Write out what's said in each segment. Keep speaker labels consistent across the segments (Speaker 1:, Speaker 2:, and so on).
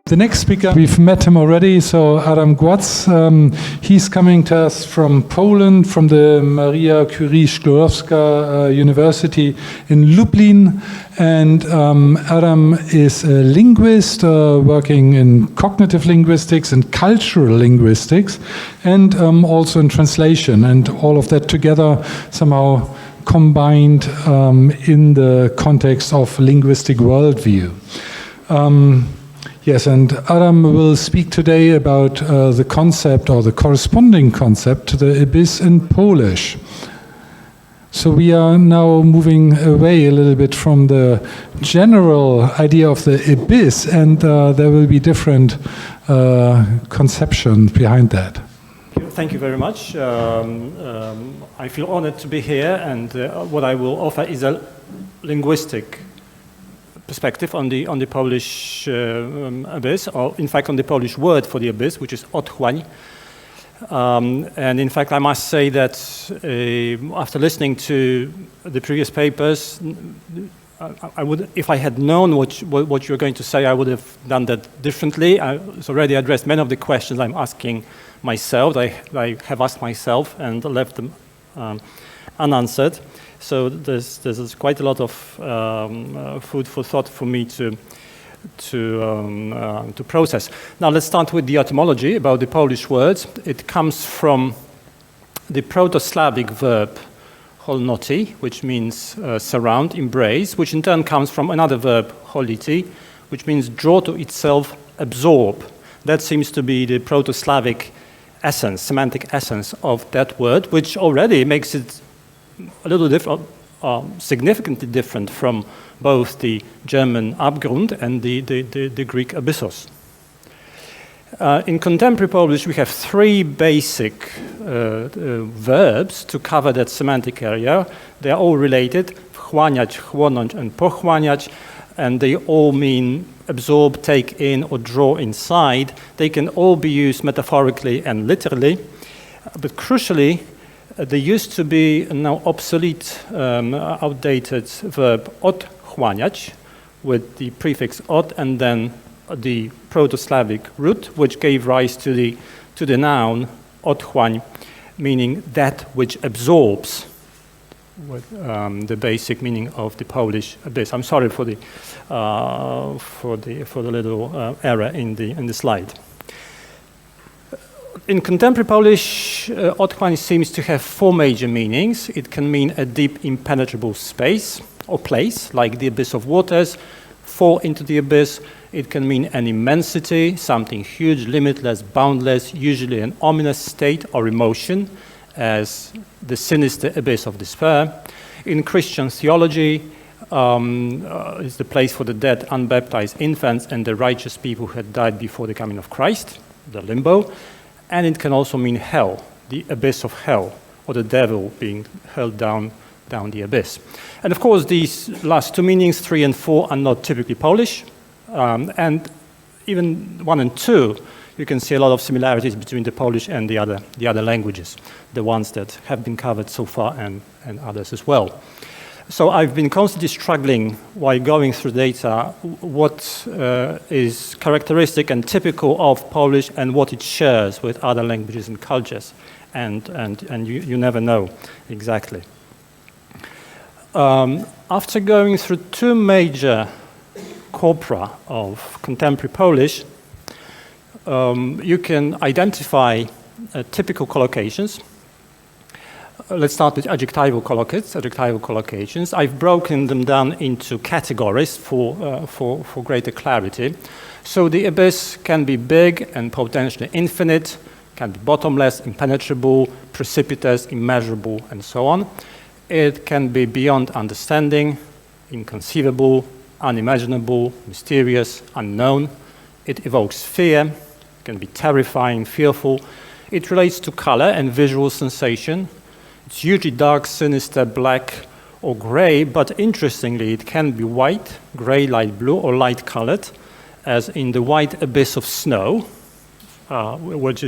Speaker 1: The next speaker, we've met him already, so Adam Glaz. He's coming to us from Poland, from the Maria Curie-Skłodowska University in Lublin. And Adam is a linguist working in cognitive linguistics and cultural linguistics, and also in translation. And all of that together somehow combined in the context of linguistic worldview. Yes, and Adam will speak today about the concept or the corresponding concept to the abyss in Polish. So we are now moving away a little bit from the general idea of the abyss, and there will be different conceptions behind that.
Speaker 2: Thank you very much. I feel honored to be here, and what I will offer is a linguistic perspective on the Polish abyss, or in fact on the Polish word for the abyss, which is otchłań. And in fact, I must say that after listening to the previous papers, I would, if I had known what you were going to say, I would have done that differently. I already addressed many of the questions I'm asking myself. I have asked myself and left them unanswered. So there's quite a lot of food for thought for me to process. Now let's start with the etymology about the Polish words. It comes from the Proto-Slavic verb holnoti, which means surround, embrace, which in turn comes from another verb holiti, which means draw to itself, absorb. That seems to be the Proto-Slavic essence, semantic essence of that word, which already makes it a little different, significantly different from both the German Abgrund and the Greek abyssos. In contemporary Polish, we have three basic verbs to cover that semantic area. They are all related: wchłaniać, chłonąć, and pochłaniać, and they all mean absorb, take in, or draw inside. They can all be used metaphorically and literally, but crucially, there used to be a now obsolete, outdated verb otchłaniać with the prefix ot and then the Proto-Slavic root, which gave rise to the noun otchłań, meaning that which absorbs, the basic meaning of the Polish abyss. I'm sorry for the little error in the slide. In contemporary Polish, otchłań seems to have four major meanings. It can mean a deep, impenetrable space or place, like the abyss of waters, fall into the abyss. It can mean an immensity, something huge, limitless, boundless, usually an ominous state or emotion, as the sinister abyss of despair. In Christian theology, it's the place for the dead, unbaptized infants, and the righteous people who had died before the coming of Christ, the limbo. And it can also mean hell, the abyss of hell, or the devil being held down the abyss. And of course, these last two meanings, 3 and 4, are not typically Polish. And even 1 and 2, you can see a lot of similarities between the Polish and the other languages, the ones that have been covered so far and others as well. So I've been constantly struggling while going through data what is characteristic and typical of Polish and what it shares with other languages and cultures, and you never know exactly. After going through two major corpora of contemporary Polish, you can identify typical collocations. Let's start with adjectival collocations. I've broken them down into categories for greater clarity. So the abyss can be big and potentially infinite, can be bottomless, impenetrable, precipitous, immeasurable, and so on. It can be beyond understanding, inconceivable, unimaginable, mysterious, unknown. It evokes fear, can be terrifying, fearful. It relates to color and visual sensation. It's usually dark, sinister, black, or gray, but interestingly, it can be white, gray, light blue, or light-colored, as in the white abyss of snow, which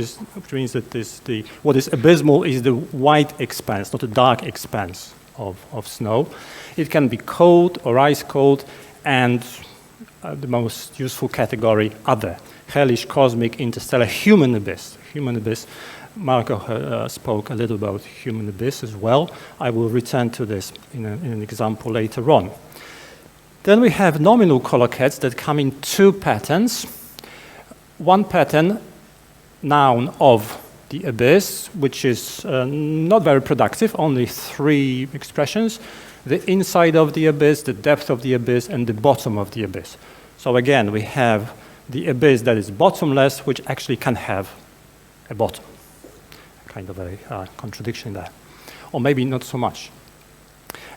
Speaker 2: means that what is abysmal is the white expanse, not a dark expanse of snow. It can be cold or ice cold, and the most useful category, other. Hellish, cosmic, interstellar, human abyss. Human abyss. Marco spoke a little about human abyss as well. I will return to this in an example later on. Then we have nominal collocates that come in two patterns. One pattern, noun of the abyss, which is not very productive, only 3 expressions. The inside of the abyss, the depth of the abyss, and the bottom of the abyss. So again, we have the abyss that is bottomless, which actually can have a bottom. Kind of a contradiction there. Or maybe not so much.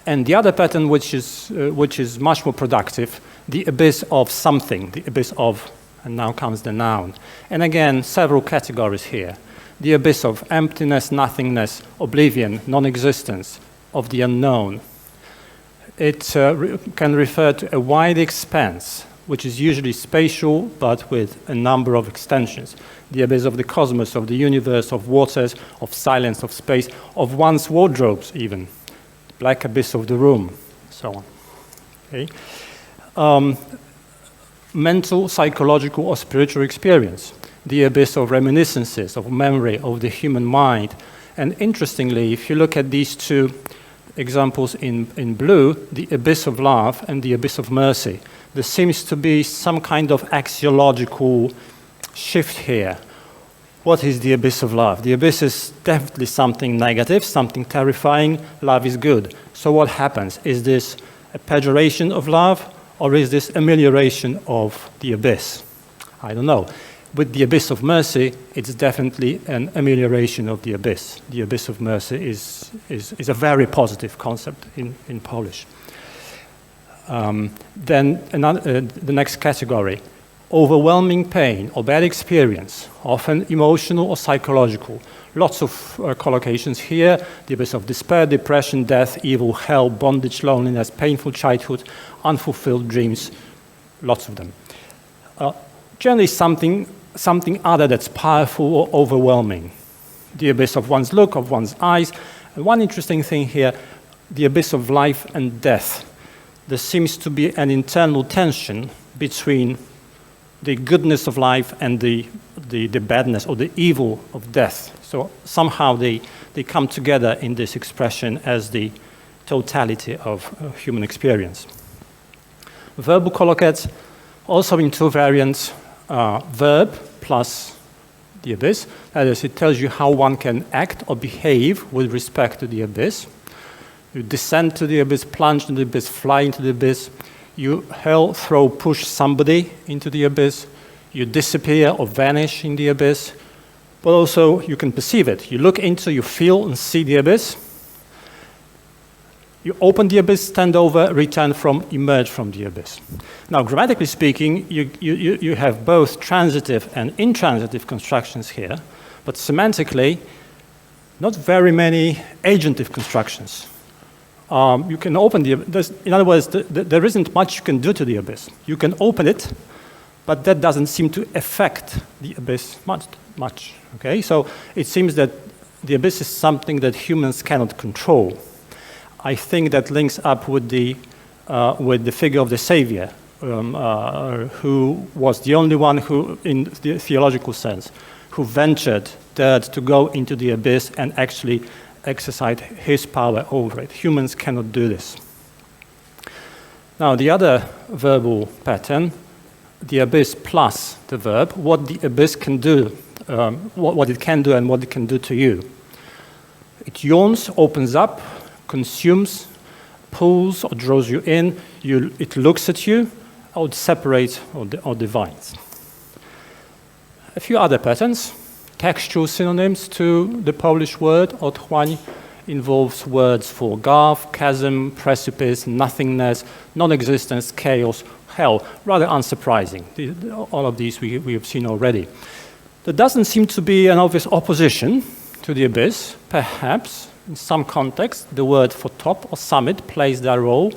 Speaker 2: And the other pattern, which is much more productive, the abyss of something, the abyss of, and now comes the noun. And again, several categories here. The abyss of emptiness, nothingness, oblivion, non-existence, of the unknown. It can refer to a wide expanse, which is usually spatial, but with a number of extensions. The abyss of the cosmos, of the universe, of waters, of silence, of space, of one's wardrobes even. The black abyss of the room, so on. Okay. Mental, psychological, or spiritual experience. The abyss of reminiscences, of memory, of the human mind. And interestingly, if you look at these two examples in blue, the abyss of love and the abyss of mercy, there seems to be some kind of axiological shift here. What is the abyss of love? The abyss is definitely something negative, something terrifying. Love is good. So what happens? Is this a pejoration of love, or is this amelioration of the abyss? I don't know. With the abyss of mercy, it's definitely an amelioration of the abyss. The abyss of mercy is a very positive concept in Polish. Then the next category, overwhelming pain or bad experience, often emotional or psychological. Lots of collocations here, the abyss of despair, depression, death, evil, hell, bondage, loneliness, painful childhood, unfulfilled dreams, lots of them. Generally something other that's powerful or overwhelming. The abyss of one's look, of one's eyes. And one interesting thing here, the abyss of life and death. There seems to be an internal tension between the goodness of life and the badness or the evil of death. So somehow they come together in this expression as the totality of human experience. Verbal collocates, also in two variants, verb plus the abyss. That is, it tells you how one can act or behave with respect to the abyss. You descend to the abyss, plunge into the abyss, fly into the abyss. You hurl, throw, push somebody into the abyss. You disappear or vanish in the abyss. But also, you can perceive it. You look into, you feel and see the abyss. You open the abyss, stand over, return from, emerge from the abyss. Now, grammatically speaking, you have both transitive and intransitive constructions here, but semantically, not very many agentive constructions. You can open the abyss. In other words, there isn't much you can do to the abyss. You can open it, but that doesn't seem to affect the abyss much. Okay, so it seems that the abyss is something that humans cannot control. I think that links up with the figure of the Savior, who was the only one who, in the theological sense, who ventured to go into the abyss and actually exercise his power over it. Humans cannot do this. Now, the other verbal pattern, the abyss plus the verb, what the abyss can do, what it can do and what it can do to you. It yawns, opens up, consumes, pulls or draws you in, it looks at you, or it separates or divides. A few other patterns. Textual synonyms to the Polish word otchłań involves words for gulf, chasm, precipice, nothingness, non-existence, chaos, hell. Rather unsurprising. All of these we have seen already. There doesn't seem to be an obvious opposition to the abyss. Perhaps, in some context, the word for top or summit plays that role,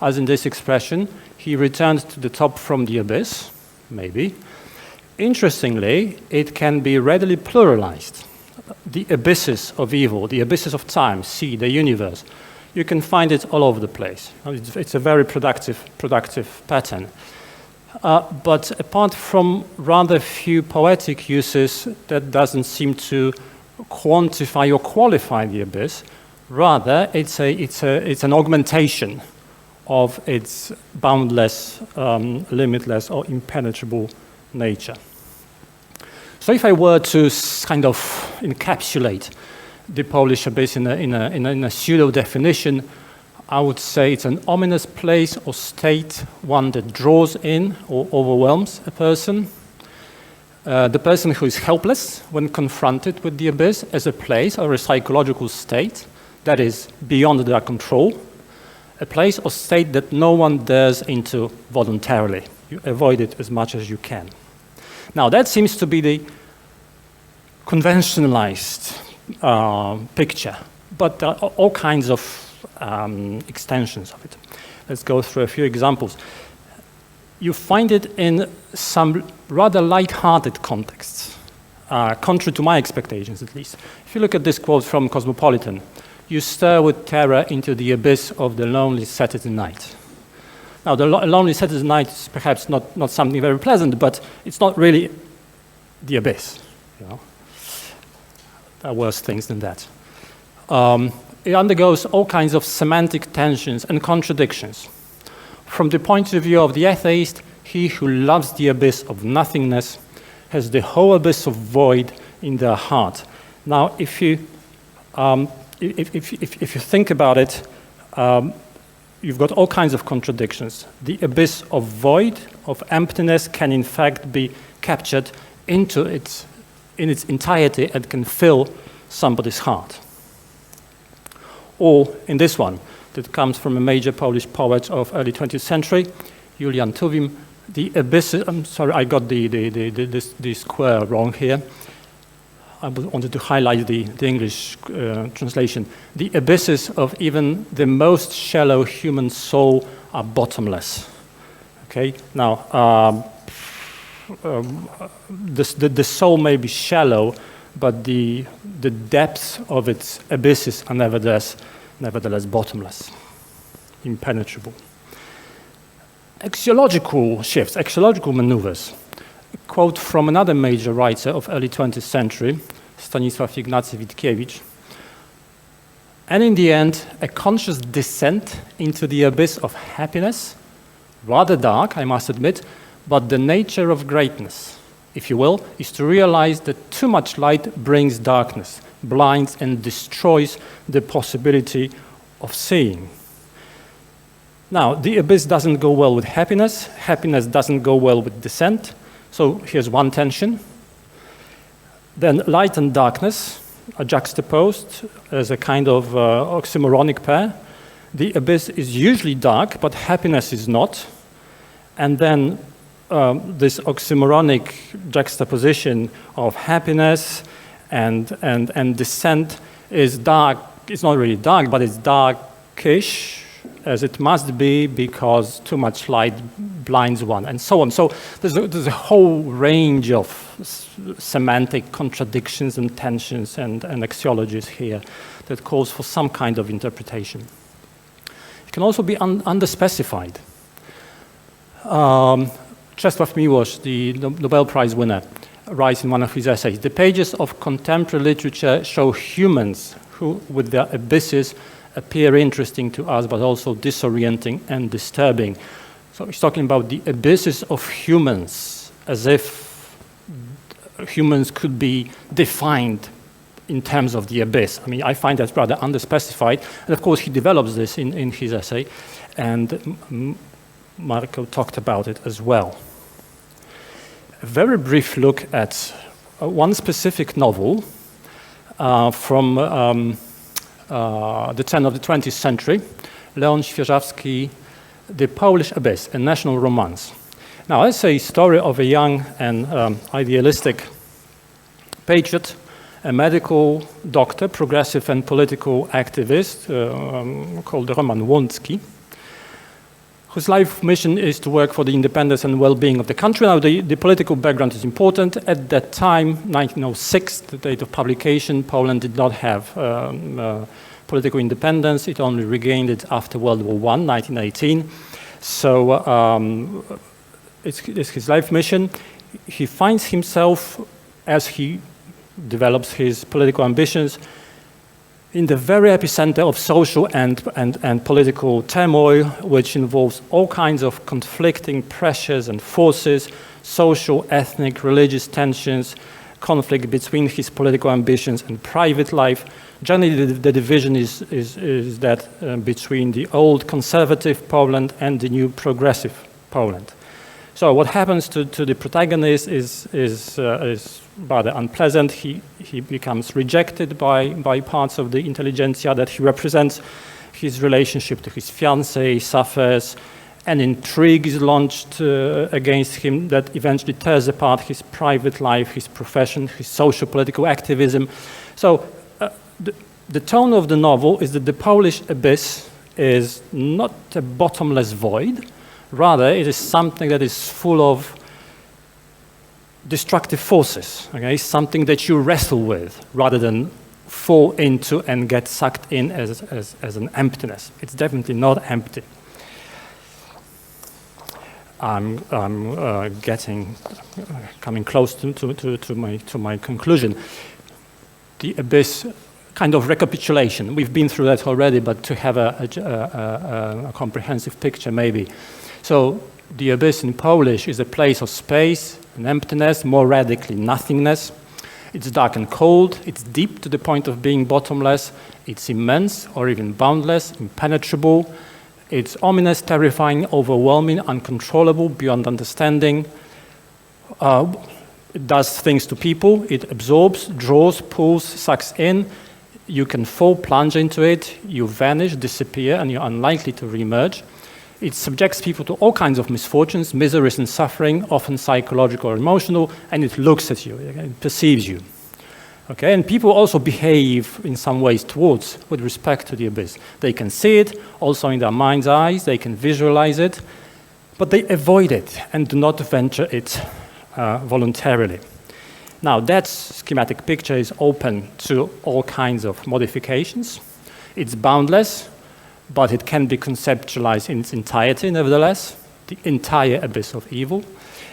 Speaker 2: as in this expression, he returned to the top from the abyss, maybe. Interestingly, it can be readily pluralized. The abysses of evil, the abysses of time, sea, the universe. You can find it all over the place. It's a very productive pattern. But apart from rather few poetic uses, that doesn't seem to quantify or qualify the abyss. Rather, it's an augmentation of its boundless, limitless, or impenetrable nature. So if I were to kind of encapsulate the Polish abyss in a pseudo-definition, I would say it's an ominous place or state, one that draws in or overwhelms a person. The person who is helpless when confronted with the abyss as a place or a psychological state that is beyond their control, a place or state that no one dares into voluntarily. You avoid it as much as you can. Now, that seems to be the conventionalized picture, but there are all kinds of extensions of it. Let's go through a few examples. You find it in some rather light-hearted contexts, contrary to my expectations at least. If you look at this quote from Cosmopolitan, "You stare with terror into the abyss of the lonely Saturday night." Now, the lonely Saturday night is perhaps not something very pleasant, but it's not really the abyss. You know? There are worse things than that. It undergoes all kinds of semantic tensions and contradictions. From the point of view of the atheist, he who loves the abyss of nothingness has the whole abyss of void in their heart. Now, if you think about it, you've got all kinds of contradictions. The abyss of void, of emptiness, can in fact be captured in its entirety and can fill somebody's heart. Or in this one, that comes from a major Polish poet of early 20th century, Julian Tuwim, the abysses. I'm sorry, I got the square wrong here. I wanted to highlight the English translation. The abysses of even the most shallow human soul are bottomless. Okay, now the soul may be shallow, but the depths of its abysses are nevertheless bottomless, impenetrable. Axiological shifts, axiological maneuvers. A quote from another major writer of early 20th century, Stanisław Ignacy Witkiewicz. "And in the end, a conscious descent into the abyss of happiness, rather dark, I must admit, but the nature of greatness, if you will, is to realize that too much light brings darkness, blinds and destroys the possibility of seeing." Now, the abyss doesn't go well with happiness. Happiness doesn't go well with descent. So here's one tension. Then light and darkness are juxtaposed as a kind of oxymoronic pair. The abyss is usually dark, but happiness is not. And then this oxymoronic juxtaposition of happiness and descent is dark. It's not really dark, but it's darkish, as it must be, because too much light blinds one, and so on. So there's a whole range of semantic contradictions and tensions and axiologies here that calls for some kind of interpretation. It can also be underspecified. Czesław Miłosz, the Nobel Prize winner, writes in one of his essays, "The pages of contemporary literature show humans who, with their abysses, appear interesting to us, but also disorienting and disturbing." So he's talking about the abysses of humans, as if humans could be defined in terms of the abyss. I mean, I find that rather underspecified. And of course, he develops this in his essay, and Marco talked about it as well. A very brief look at one specific novel from the turn of the 20th century, Leon Świeżawski, The Polish Abyss, a National Romance. Now, it's a story of a young and idealistic patriot, a medical doctor, progressive and political activist called Roman Łącki, whose life mission is to work for the independence and well-being of the country. Now, the political background is important. At that time, 1906, the date of publication, Poland did not have political independence. It only regained it after World War I, 1918. So it's his life mission. He finds himself, as he develops his political ambitions, in the very epicenter of social and political turmoil, which involves all kinds of conflicting pressures and forces, social, ethnic, religious tensions, conflict between his political ambitions and private life. Generally, the division is that between the old conservative Poland and the new progressive Poland. So what happens to the protagonist is rather unpleasant. He becomes rejected by parts of the intelligentsia that he represents. His relationship to his fiancée suffers. An intrigue is launched against him that eventually tears apart his private life, his profession, his social political activism. So the tone of the novel is that the Polish abyss is not a bottomless void. Rather, it is something that is full of destructive forces, okay? Something that you wrestle with rather than fall into and get sucked in as an emptiness. It's definitely not empty. I'm coming close to my conclusion. The abyss, kind of recapitulation. We've been through that already, but to have a comprehensive picture maybe. So the abyss in Polish is a place of space and emptiness, more radically nothingness. It's dark and cold, it's deep to the point of being bottomless, it's immense or even boundless, impenetrable, it's ominous, terrifying, overwhelming, uncontrollable, beyond understanding. It does things to people, it absorbs, draws, pulls, sucks in. You can fall, plunge into it, you vanish, disappear, and you're unlikely to reemerge. It subjects people to all kinds of misfortunes, miseries and suffering, often psychological or emotional, and it looks at you, it perceives you. Okay, and people also behave in some ways towards, with respect to the abyss. They can see it, also in their mind's eyes, they can visualize it, but they avoid it and do not venture it voluntarily. Now, that schematic picture is open to all kinds of modifications. It's boundless, but it can be conceptualized in its entirety, nevertheless, the entire abyss of evil.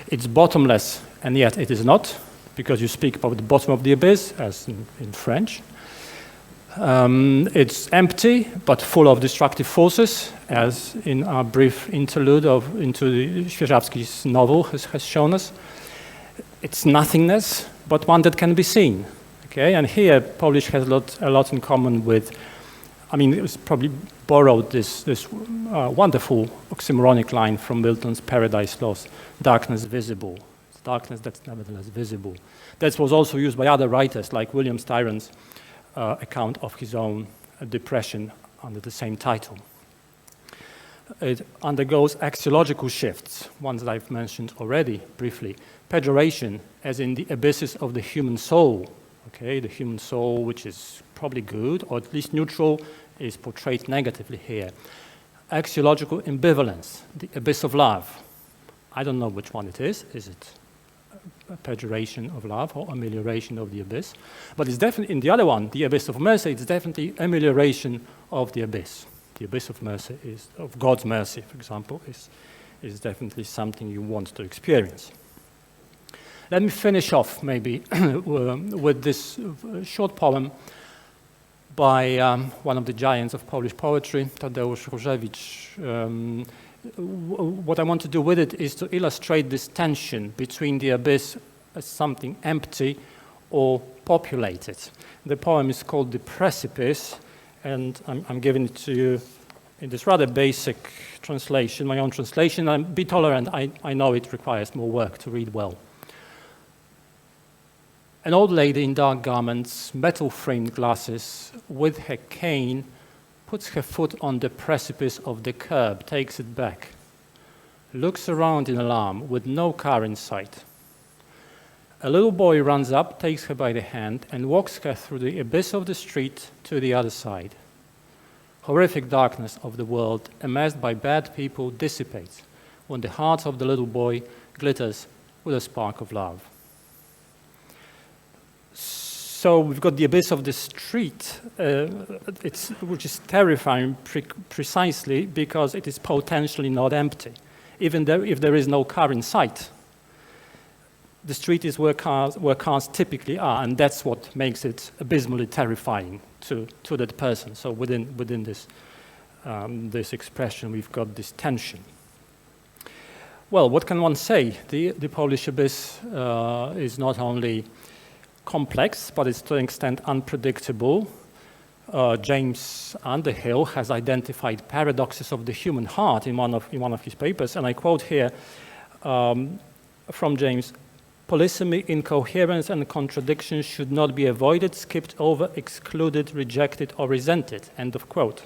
Speaker 2: It's bottomless, and yet it is not, because you speak about the bottom of the abyss, as in French. It's empty, but full of destructive forces, as in our brief interlude into the Świeżawski's novel has shown us. It's nothingness, but one that can be seen. Okay, and here Polish has a lot in common with, I mean, it was probably borrowed this wonderful oxymoronic line from Milton's Paradise Lost, darkness visible. It's darkness that's nevertheless visible. That was also used by other writers, like William Styron's account of his own depression under the same title. It undergoes axiological shifts, ones that I've mentioned already briefly. Pejoration, as in the abysses of the human soul. Okay, the human soul, which is probably good, or at least neutral, is portrayed negatively here. Axiological ambivalence, the abyss of love. I don't know which one it is. Is it a pejoration of love or amelioration of the abyss? But it's definitely, in the other one, the abyss of mercy, it's definitely amelioration of the abyss. The abyss of mercy is, of God's mercy, for example, is definitely something you want to experience. Let me finish off maybe with this short poem by one of the giants of Polish poetry, Tadeusz Różewicz. What I want to do with it is to illustrate this tension between the abyss as something empty or populated. The poem is called The Precipice, and I'm giving it to you in this rather basic translation, my own translation. Be tolerant, I know it requires more work to read well. An old lady in dark garments, metal-framed glasses, with her cane, puts her foot on the precipice of the curb, takes it back, looks around in alarm with no car in sight. A little boy runs up, takes her by the hand, and walks her through the abyss of the street to the other side. Horrific darkness of the world, amassed by bad people, dissipates when the heart of the little boy glitters with a spark of love. So we've got the abyss of the street, which is terrifying precisely because it is potentially not empty. even if there is no car in sight. The street is where cars typically are, and that's what makes it abysmally terrifying to that person. So within this this expression, we've got this tension. Well, what can one say? The Polish abyss is not only complex, but it's to an extent unpredictable. James Underhill has identified paradoxes of the human heart in one of his papers, and I quote here from James: "Polysemy, incoherence, and contradiction should not be avoided, skipped over, excluded, rejected, or resented." End of quote.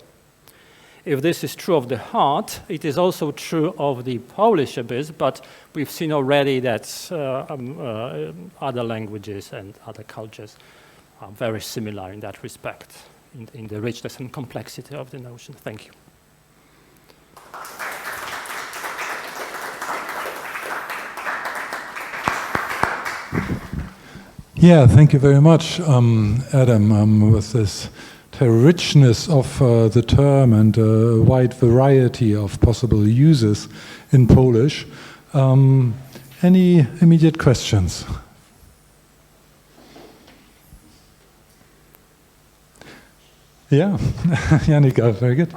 Speaker 2: If this is true of the heart, it is also true of the Polish abyss, but we've seen already that other languages and other cultures are very similar in that respect, in the richness and complexity of the notion. Thank you.
Speaker 1: Yeah, thank you very much, Adam, with this richness of the term and a wide variety of possible uses in Polish. Any immediate questions? Yeah, Janika, very good.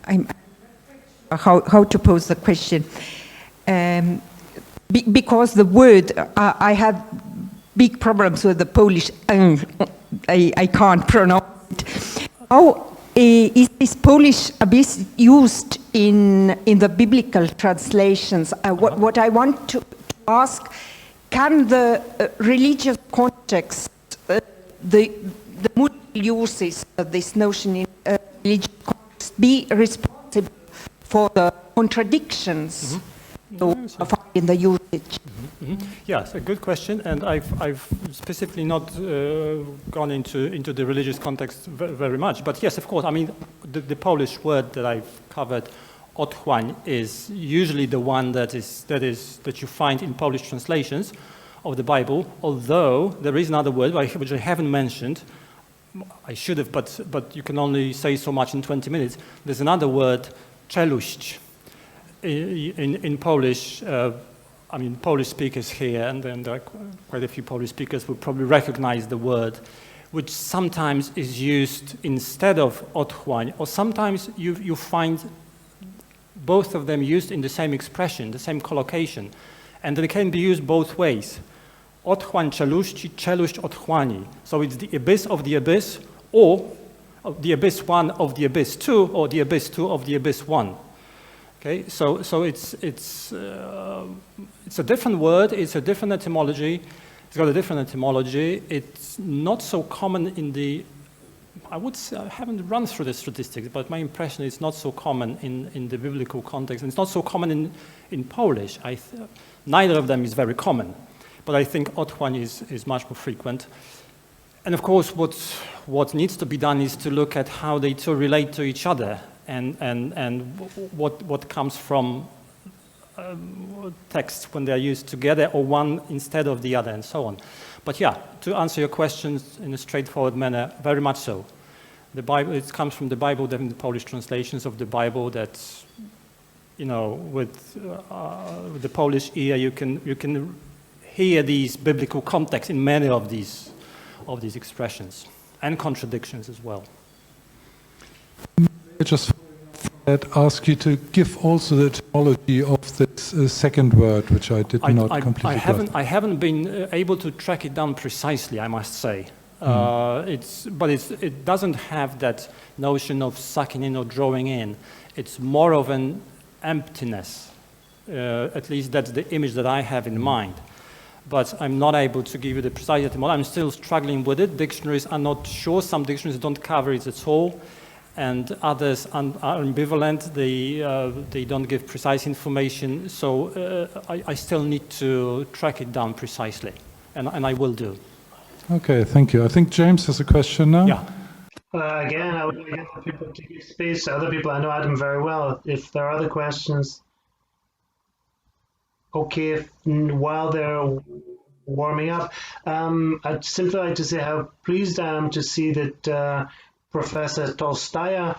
Speaker 3: I'm how to pose the question. Because the word, I have big problems with the Polish, I can't pronounce it. How is this Polish abyss used in the biblical translations? What I want to ask, can the religious context, the multiple uses of this notion in religious context be responsible for the contradictions in the usage?
Speaker 2: Yes, a good question, and I've specifically not gone into the religious context very much. But yes, of course. I mean, the Polish word that I've covered, otchłań, is usually the one that you find in Polish translations of the Bible. Although there is another word which I haven't mentioned. I should have, but you can only say so much in 20 minutes. There's another word, czeluść. In Polish, I mean, Polish speakers here, and then there are quite a few Polish speakers will probably recognize the word, which sometimes is used instead of otchłań, or sometimes you find both of them used in the same expression, the same collocation, and they can be used both ways. Otchłań czeluści, czeluść otchłani. So it's the abyss of the abyss, or the abyss one of the abyss two, or the abyss two of the abyss one. Okay, so it's a different word. It's a different etymology. It's got a different etymology. It's not so common in the. I would say, I haven't run through the statistics, but my impression is not so common in the biblical context. And it's not so common in Polish. Neither of them is very common, but I think otchłań is much more frequent. And of course, what needs to be done is to look at how they two relate to each other. And what comes from texts when they're used together, or one instead of the other, and so on. But yeah, to answer your questions in a straightforward manner, very much so. The Bible, it comes from the Bible, the Polish translations of the Bible. That, you know, with the Polish ear, you can hear these biblical context in many of these expressions and contradictions as well.
Speaker 1: I just ask you to give also the etymology of this second word, which I did not completely grasp.
Speaker 2: I haven't been able to track it down precisely, I must say. It doesn't have that notion of sucking in or drawing in. It's more of an emptiness. At least that's the image that I have in mind. But I'm not able to give you the precise etymology. I'm still struggling with it. Dictionaries are not sure. Some dictionaries don't cover it at all. And others are ambivalent. They don't give precise information. So I still need to track it down precisely, and I will do.
Speaker 1: Okay, thank you. I think James has a question now.
Speaker 2: Yeah.
Speaker 4: Again, I would like other people to give space to other people. I know Adam very well. If there are other questions, okay. While they're warming up, I'd simply like to say how pleased I am to see that Professor Tolstaya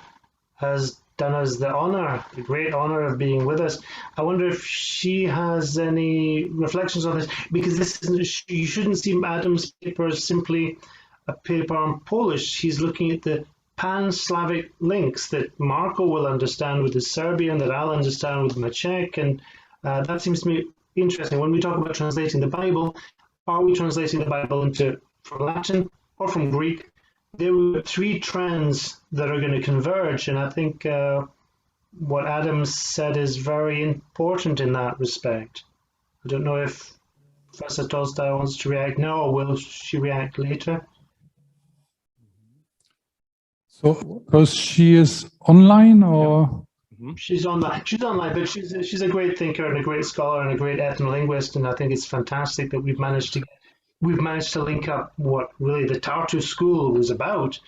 Speaker 4: has done us the honor, the great honor of being with us. I wonder if she has any reflections on this, because this isn't, you shouldn't see Adam's paper as simply a paper on Polish. He's looking at the pan-Slavic links that Marco will understand with his Serbian, that I'll understand with my Czech, and that seems to me interesting. When we talk about translating the Bible, are we translating the Bible from Latin or from Greek? There were three trends that are going to converge, and I think what Adam said is very important in that respect. I don't know if Professor Tolstoy wants to react now, or will she react later?
Speaker 1: So, because she is online, or?
Speaker 4: She's online. She's online, but she's a great thinker and a great scholar and a great ethnolinguist, and I think it's fantastic that we've managed to link up what really the Tartu school was about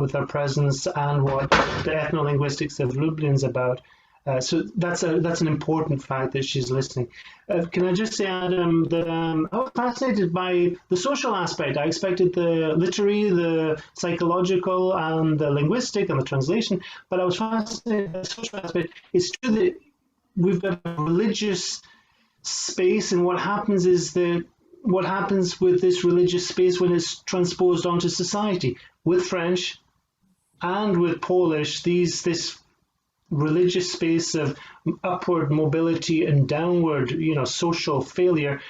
Speaker 4: with our presence and what the ethnolinguistics of Lublin's about. So that's an important fact that she's listening. Can I just say, Adam, that I was fascinated by the social aspect. I expected the literary, the psychological, and the linguistic and the translation, but I was fascinated by the social aspect. It's true that we've got a religious space, and what happens with this religious space when it's transposed onto society? With French and with Polish, this religious space of upward mobility and downward, social failure,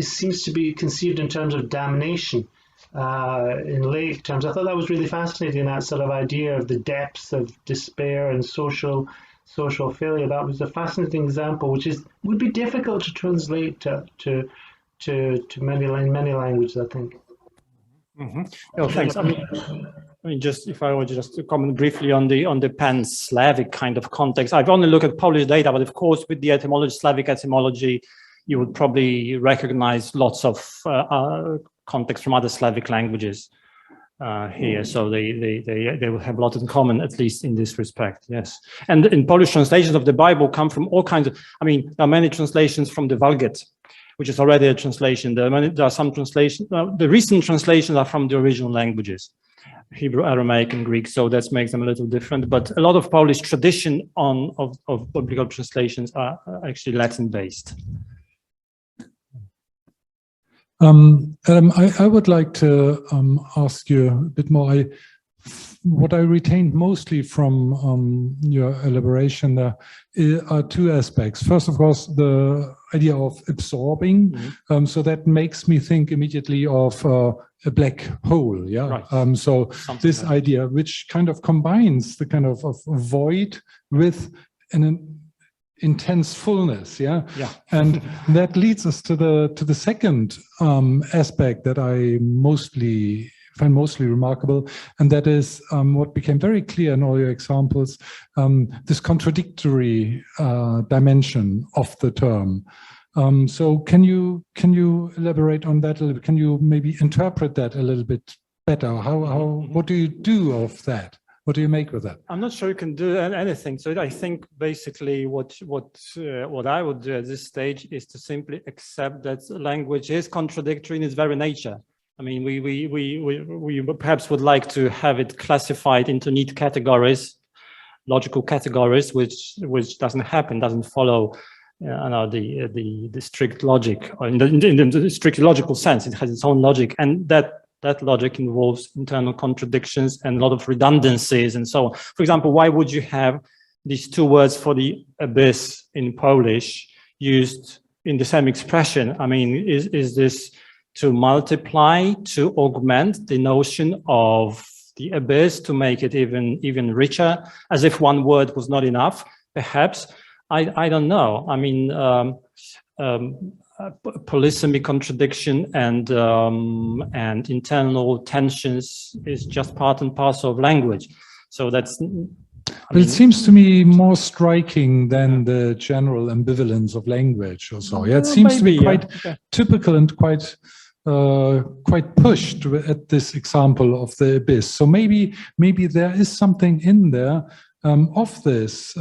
Speaker 4: seems to be conceived in terms of damnation. In late terms, I thought that was really fascinating. That sort of idea of the depths of despair and social failure. That was a fascinating example, which would be difficult to translate to many languages, I think.
Speaker 2: Mm-hmm. Oh, thanks. I mean, just if I were just to comment briefly on the pan-Slavic kind of context, I've only looked at Polish data, but of course, with the etymology, Slavic etymology, you would probably recognize lots of context from other Slavic languages here. So they will have a lot in common, at least in this respect. Yes, and in Polish translations of the Bible come from all kinds of. I mean, there are many translations from the Vulgate, which is already a translation. There are some translations. The recent translations are from the original languages, Hebrew, Aramaic, and Greek. So that makes them a little different. But a lot of Polish tradition of biblical translations are actually Latin-based.
Speaker 1: Adam, I would like to ask you a bit more. What I retained mostly from your elaboration there are two aspects. First, of course, the idea of absorbing. So that makes me think immediately of a black hole. Yeah. Right. So something this like idea, which kind of combines the kind of void with an intense fullness, yeah. And that leads us to the second aspect that I find mostly remarkable, and that is what became very clear in all your examples, this contradictory dimension of the term. So can you elaborate on that a little bit? Can you maybe interpret that a little bit better? What do you do of that? What do you make with that?
Speaker 2: I'm not sure you can do anything. So I think basically what I would do at this stage is to simply accept that language is contradictory in its very nature. I mean, we perhaps would like to have it classified into neat categories, logical categories, which doesn't happen, doesn't follow the strict logic, or in the strict logical sense. It has its own logic, and that logic involves internal contradictions and a lot of redundancies and so on. For example, why would you have these two words for the abyss in Polish used in the same expression? I mean, is this to multiply, to augment the notion of the abyss, to make it even richer, as if one word was not enough? Perhaps, I don't know. I mean, polysemy, contradiction, and internal tensions is just part and parcel of language. So that's.
Speaker 1: But it seems to me more striking than the general ambivalence of language, or so. Yeah, it seems to be quite typical and quite pushed at this example of the abyss. So maybe there is something in there of this.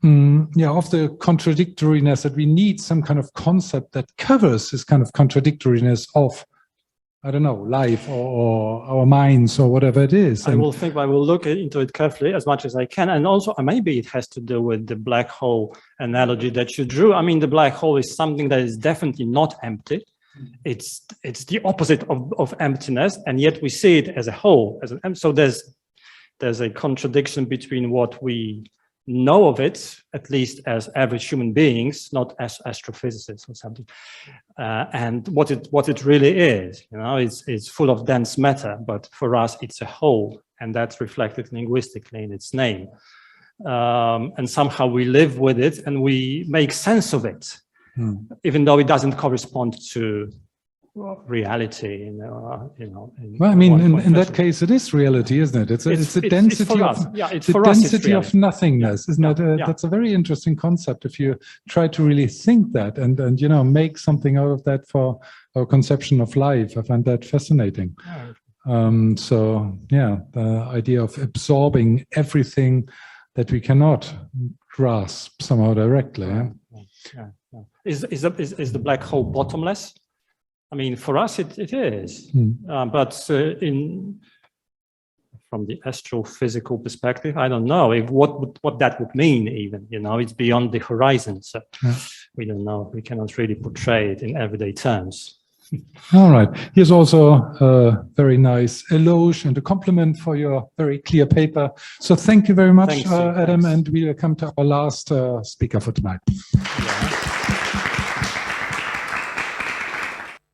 Speaker 1: Of the contradictoriness, that we need some kind of concept that covers this kind of contradictoriness of I don't know, life or our minds or whatever it is.
Speaker 2: I will look into it carefully as much as I can. And also maybe it has to do with the black hole analogy that you drew. I mean, the black hole is something that is definitely not empty. It's the opposite of emptiness, and yet we see it as a whole. So there's a contradiction between what we know of it, at least as average human beings, not as astrophysicists or something, and what it really is. You know, it's full of dense matter, but for us it's a whole, and that's reflected linguistically in its name. And somehow we live with it and we make sense of it, even though it doesn't correspond to reality. Well,
Speaker 1: I mean, in that case, it is reality, isn't it? It's a density of nothingness, isn't it? That's a very interesting concept. If you try to really think that and make something out of that for our conception of life, I find that fascinating. So yeah, the idea of absorbing everything that we cannot grasp somehow directly.
Speaker 2: Is the black hole bottomless? I mean, for us, it is, but from the astrophysical perspective, I don't know what that would mean. Even it's beyond the horizon, so we don't know. We cannot really portray it in everyday terms.
Speaker 1: All right. Here's also a very nice eloge and a compliment for your very clear paper. So thank you very much, Adam, and we'll come to our last speaker for tonight.
Speaker 2: Yeah.